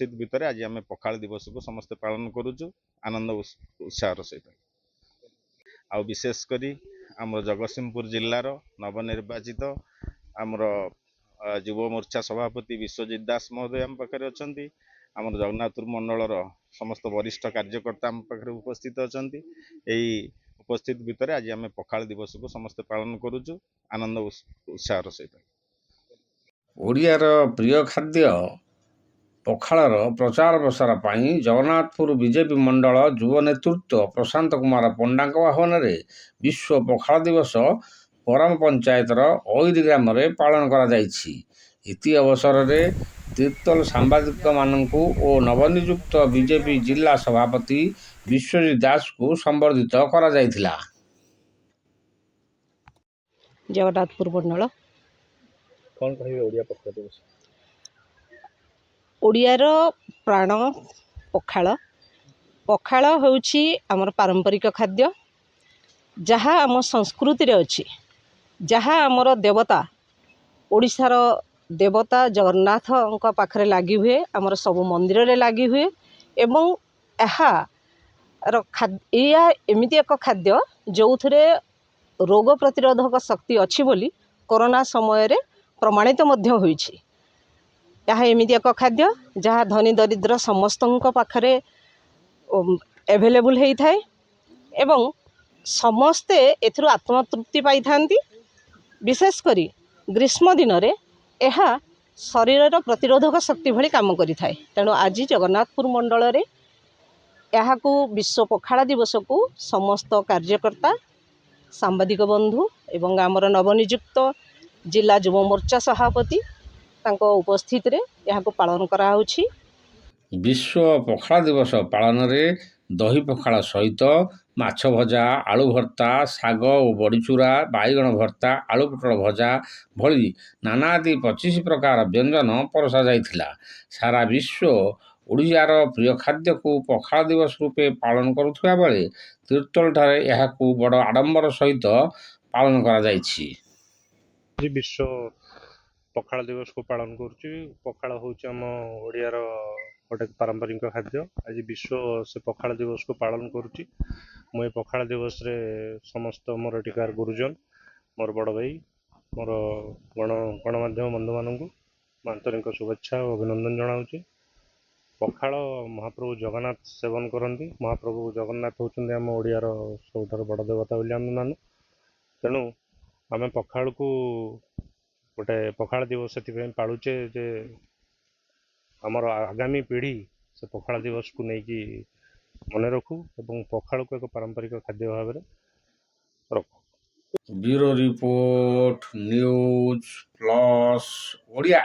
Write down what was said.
उपस्थित भितर आज आम पखाल दिवस को समस्ते पालन करुचु आनंद उत्साह सहित। आ विशेषकर आम जगतसिंहपुर जिलार नवनिर्वाचित आमर युव मोर्चा सभापति विश्वजित दास महोदय आम पाखे अच्छा। आम जगन्नाथपुर मंडलर समस्त वरिष्ठ कार्यकर्ता आम पाखे उपस्थित अच्छा। यही उपस्थित भितर आज आम पखाल दिवस को समस्ते पालन करुचु आनंद उत्साह सहित। ओडियार प्रिय खाद्य पखाळर प्रचार प्रसार पाई जगन्नाथपुर बीजेपी मंडल युव नेतृत्व प्रशांत कुमार पंडा आह्वान में विश्व पखाळ दिवस परम पंचायतर ओईरी ग्राम में पालन करा जायछि। इति अवसर में तीर्तल सांबादिक मानू और नवनियुक्त बीजेपी जिला सभापति विश्वजित दास को संबर्धित करा जायथिला। जगन्नाथपुर मंडल कौन कहिबे ओडिया पखाळ दिवस? ओडियार प्राण पखाळ। पखाळ होउछि आमर पारंपरिक खाद्य जहाँ आम संस्कृति रे अछि, जहाँ आमर देवता ओडिशार देवता जगन्नाथ पाखरे लगी हुए, आमर सब मंदिर रे लगी हुए एवं या एमिति एक खाद्य जो थरे रोग प्रतिरोधक शक्ति अच्छी बोली कोरोना समय रे प्रमाणित मध्य होइछि। यह एमिति एक खाद्य जहाँ धनी दरिद्र समस्त पाखरे एभेलेबुल होई थाए एवं समस्ते एथिरु आत्मतृप्ति पाई थांती। विशेषकर ग्रीष्म दिन रे यह शरीर प्रतिरोधक शक्ति भली काम करि थाए। तेणु आज जगन्नाथपुर मंडल रे यहाकू विश्व पखाळ दिवस को समस्त कार्यकर्ता सांबादिक बंधु एवं आमर नवनियुक्त जिला युव मोर्चा सभापति तांको उपस्थित रे यहाकू पालन करा होछि। विश्व पखाळ दिवस पालन रे दही पखाळ सहित माछ भजा, आलू भर्ता, साग और बड़ीचूरा, बाईगण भर्ता, आलू पोटल भजा भली नानादी 25 प्रकार व्यंजन परसा जाइथिला। सारा विश्व ओडियार प्रिय खाद्य को पखाळ दिवस रूपे पालन करुथुवा बेले तीर्तल ठारे यहाकू बड़ आडंबर सहित पालन करा जाइछि। विश्व पखाळ दिवस को पालन करुछि। पखाळ होउछि हम ओडियार गोटे पारंपरिक खाद्य। आज विश्व से पखाळ दिवस को पालन करुछि। मु ए पखाळ दिवस रे समस्त मोर टिकार गुरुजन, मोर बड़ भाई, मोर गणमाध्यम बंधु मानू आंतरिक शुभेच्छा और अभिनंदन जनाऊँगी। पखाळ महाप्रभु जगन्नाथ सेवन करती। महाप्रभु जगन्नाथ होउछन्ति हम ओडियार सबुठार बड़ देवता बोली आम मानु। तेणु आम पखाळ को गोटे पखाळ दिवस से पालुचे जे आमर आगामी पीढ़ी से पखाळ दिवस को लेकिन मन रखू और पखाळ को एक पारंपरिक खाद्य भाव में रखू। Bureau report news plus Odia.